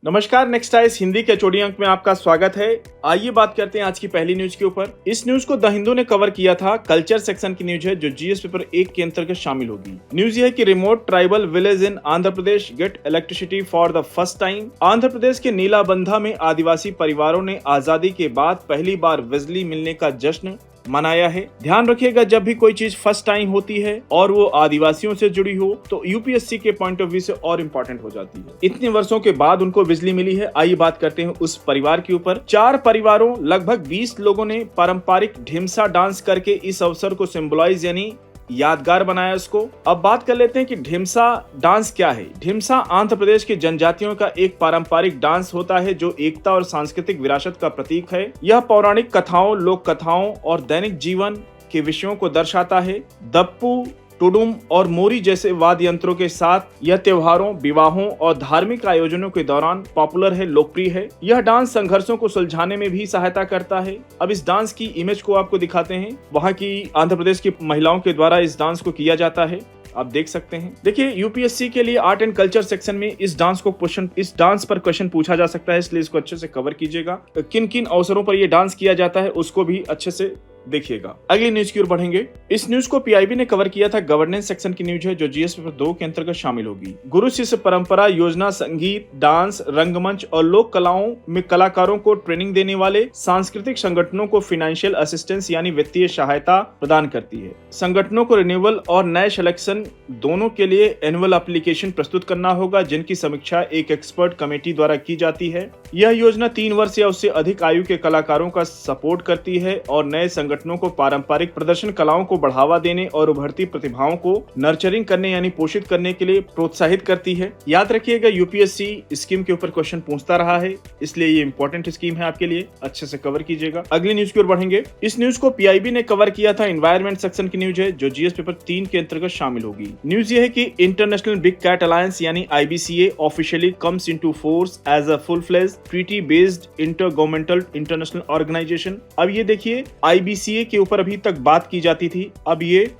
नमस्कार, next eyes Hindi के चौड़ी अंक में आपका स्वागत है। आइए बात करते हैं आज की पहली न्यूज के ऊपर। इस न्यूज को द हिंदू ने कवर किया था। कल्चर सेक्शन की न्यूज है जो जीएस पेपर 1 के अंतर्गत शामिल होगी। न्यूज यह है कि remote tribal village in Andhra Pradesh get electricity for the first time. Andhra Pradesh के नीलाबंधा में आदिवासी परिवारों ने आजादी के बाद पहली बार बिजली मिलने का जश्न मनाया है। ध्यान रखिएगा, जब भी कोई चीज फर्स्ट टाइम होती है और वो आदिवासियों से जुड़ी हो तो यूपीएससी के पॉइंट ऑफ व्यू से और इम्पोर्टेंट हो जाती है। इतने वर्षों के बाद उनको बिजली मिली है। आइए बात करते हैं उस परिवार के ऊपर। 4 परिवारों लगभग 20 लोगों ने पारंपरिक ढिमसा डांस करके इस अवसर को सिंबलाइज यानी यादगार बनाया उसको। अब बात कर लेते हैं कि ढिमसा डांस क्या है। ढिमसा आंध्र प्रदेश की जनजातियों का एक पारंपरिक डांस होता है जो एकता और सांस्कृतिक विरासत का प्रतीक है। यह पौराणिक कथाओं, लोक कथाओं और दैनिक जीवन के विषयों को दर्शाता है। दप्पू, टुडुम और मोरी जैसे वाद्य यंत्रों के साथ यह त्योहारों, विवाहों और धार्मिक आयोजनों के दौरान पॉपुलर है, लोकप्रिय है। यह डांस संघर्षों को सुलझाने में भी सहायता करता है। अब इस डांस की इमेज को आपको दिखाते हैं। वहाँ की आंध्र प्रदेश की महिलाओं के द्वारा इस डांस को किया जाता है, आप देख सकते हैं। देखिए, यूपीएससी के लिए आर्ट एंड कल्चर सेक्शन में इस डांस पर क्वेश्चन पूछा जा सकता है, इसलिए इसको अच्छे से कवर कीजिएगा। किन किन अवसरों पर यह डांस किया जाता है उसको भी अच्छे से देखिएगा। अगली न्यूज की ओर बढ़ेंगे। इस न्यूज को पीआईबी ने कवर किया था। गवर्नेंस सेक्शन की न्यूज है जो जीएस पेपर 2 के अंतर्गत शामिल होगी। गुरु शिष्य परंपरा योजना संगीत, डांस, रंगमंच और लोक कलाओं में कलाकारों को ट्रेनिंग देने वाले सांस्कृतिक संगठनों को फाइनेंशियल असिस्टेंस यानी वित्तीय सहायता प्रदान करती है। संगठनों को रिन्यूअल और नए सिलेक्शन दोनों के लिए एनुअल एप्लीकेशन प्रस्तुत करना होगा, जिनकी समीक्षा एक एक्सपर्ट कमेटी द्वारा की जाती है। यह योजना 3 वर्ष या उससे अधिक आयु के कलाकारों का सपोर्ट करती है और नए संगठनों को पारंपरिक प्रदर्शन कलाओं को बढ़ावा देने और उभरती प्रतिभाओं को नर्चरिंग करने यानी पोषित करने के लिए प्रोत्साहित करती है। याद रखिएगा, यूपीएससी स्कीम के ऊपर क्वेश्चन पूछता रहा है, इसलिए ये इंपॉर्टेंट स्कीम है आपके लिए, अच्छे से कवर कीजिएगा। अगली न्यूज की ओर बढ़ेंगे। इस न्यूज को पीआईबी ने कवर किया था। एनवायरमेंट सेक्शन की न्यूज है जो जीएस पेपर 3 के अंतर्गत शामिल होगी। न्यूज ये है कि इंटरनेशनल बिग कैट अलायंस यानी IBCA officially comes into force as a full fledged treaty based intergovernmental international organisation. अब ये देखिए, आईबीसीए के ऊपर अभी तक बात की जाती थी, अब ये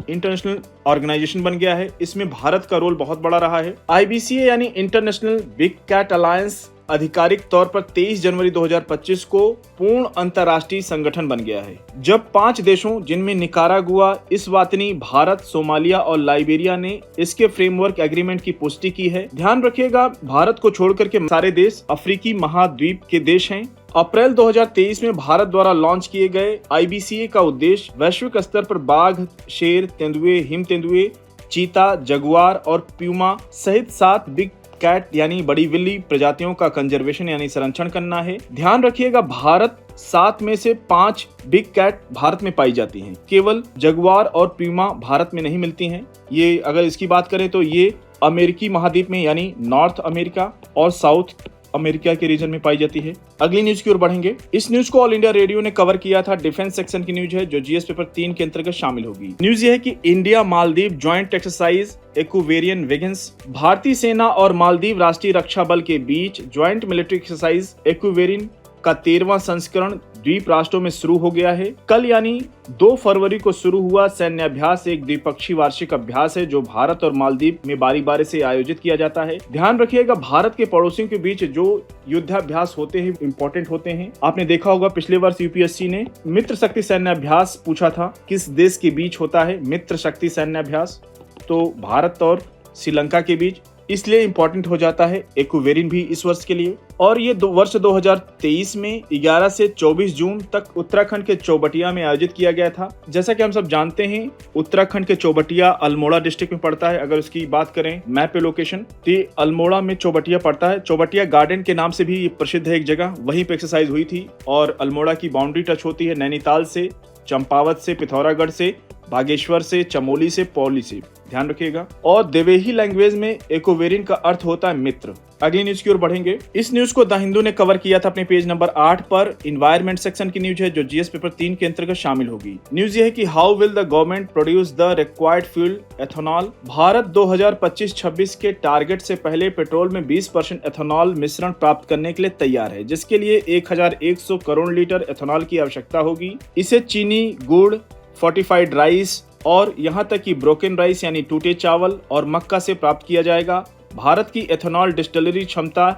इंटरनेशनल ऑर्गेनाइजेशन बन गया है। इसमें भारत का रोल बहुत बड़ा रहा है। आईबीसीए यानी इंटरनेशनल बिग कैट अलायंस आधिकारिक तौर पर 23 जनवरी 2025 को पूर्ण अंतर्राष्ट्रीय संगठन बन गया है, जब 5 देशों जिनमें निकारागुआ, इस्वातिनी, भारत, सोमालिया और लाइबेरिया ने इसके फ्रेमवर्क एग्रीमेंट की पुष्टि की है। ध्यान रखिएगा, भारत को छोड़कर के सारे देश अफ्रीकी महाद्वीप के देश हैं। अप्रैल 2023 में भारत द्वारा लॉन्च किए गए आईबीसीए का उद्देश्य वैश्विक स्तर पर बाघ, शेर, तेंदुए, हिम तेंदुए, चीता, जगुआर और प्यूमा सहित 7 बिग कैट यानी बड़ी बिल्ली प्रजातियों का कंजर्वेशन यानी संरक्षण करना है। ध्यान रखिएगा, भारत 7 में से 5 बिग कैट भारत में पाई जाती हैं। केवल जगुआर और प्यूमा भारत में नहीं मिलती हैं। ये अगर इसकी बात करें तो ये अमेरिकी महाद्वीप में यानी नॉर्थ अमेरिका और साउथ अमेरिका के रीजन में पाई जाती है। अगली न्यूज की ओर बढ़ेंगे। इस न्यूज को ऑल इंडिया रेडियो ने कवर किया था। डिफेंस सेक्शन की न्यूज है जो जीएस पेपर 3 के अंतर्गत शामिल होगी। न्यूज ये है कि India Maldives joint exercise Ekuverin विगन्स, भारतीय सेना और मालदीव राष्ट्रीय रक्षा बल के बीच ज्वाइंट मिलिट्री एक्सरसाइज एक्वेरियन का 13वां संस्करण द्वीप राष्ट्रों में शुरू हो गया है। कल यानी 2 फरवरी को शुरू हुआ सैन्य अभ्यास एक द्विपक्षीय वार्षिक अभ्यास है जो भारत और मालदीव में बारी बारी से आयोजित किया जाता है। ध्यान रखिएगा, भारत के पड़ोसियों के बीच जो युद्धाभ्यास होते हैं इंपॉर्टेंट होते हैं। आपने देखा होगा पिछले वर्ष यूपीएससी ने मित्र शक्ति सैन्य अभ्यास पूछा था, किस देश के बीच होता है मित्र शक्ति सैन्य अभ्यास, तो भारत और श्रीलंका के बीच, इसलिए इंपॉर्टेंट हो जाता है एक्वेरियन भी इस वर्ष के लिए। और ये वर्ष 2023 में 11 से 24 जून तक उत्तराखंड के चौबटिया में आयोजित किया गया था। जैसा कि हम सब जानते हैं, उत्तराखंड के चौबटिया अल्मोड़ा डिस्ट्रिक्ट में पड़ता है। अगर उसकी बात करें मैप पे लोकेशन, तो अल्मोड़ा में चौबटिया पड़ता है। चौबटिया गार्डन के नाम से भी प्रसिद्ध है एक जगह, वहीं पे एक्सरसाइज हुई थी। और अल्मोड़ा की बाउंड्री टच होती है नैनीताल से, चंपावत से, पिथौरागढ़ से, बागेश्वर से, चमोली से, पौली से, ध्यान रखिएगा। और देवेही लैंग्वेज में एक्वेरियन का अर्थ होता है मित्र। अगली न्यूज की ओर बढ़ेंगे। इस न्यूज को द हिंदू ने कवर किया था अपने पेज नंबर 8 पर। एनवायरमेंट सेक्शन की न्यूज है जो जीएस पेपर 3 के अंतर्गत शामिल होगी। न्यूज ये है कि how will the government produce the required fuel ethanol. Bharat 2025-26 के टारगेट से पहले पेट्रोल में 20% एथेनॉल मिश्रण प्राप्त करने के लिए तैयार है, जिसके लिए 1100 करोड़ लीटर एथेनॉल की आवश्यकता होगी। इसे चीनी, गुड़, फोर्टिफाइड राइस और यहाँ तक कि ब्रोकन राइस यानी टूटे चावल और मक्का से प्राप्त किया जाएगा। भारत की एथेनॉल डिस्टिलरी क्षमता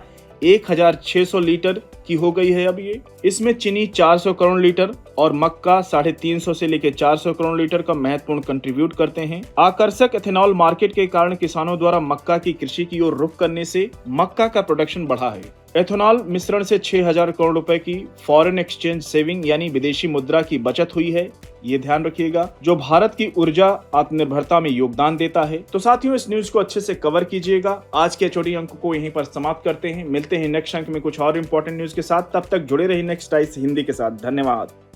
1600 लीटर की हो गई है अब ये। इसमें चीनी 400 करोड़ लीटर और मक्का 350 से लेकर 400 करोड़ लीटर का महत्वपूर्ण कंट्रीब्यूट करते हैं। आकर्षक एथेनॉल मार्केट के कारण किसानों द्वारा मक्का की कृषि की ओर रुख करने से मक्का का प्रोडक्शन बढ़ा है। एथेनॉल मिश्रण से 6000 करोड़ रुपए की फॉरेन एक्सचेंज सेविंग यानी विदेशी मुद्रा की बचत हुई है, ये ध्यान रखिएगा, जो भारत की ऊर्जा आत्मनिर्भरता में योगदान देता है। तो साथियों, इस न्यूज को अच्छे से कवर कीजिएगा। आज के छोटी अंक को यहीं पर समाप्त करते हैं। मिलते हैं नेक्स्ट अंक में कुछ और इंपॉर्टेंट न्यूज के साथ। तब तक जुड़े रहिए नेक्स्ट आइस हिंदी के साथ। धन्यवाद।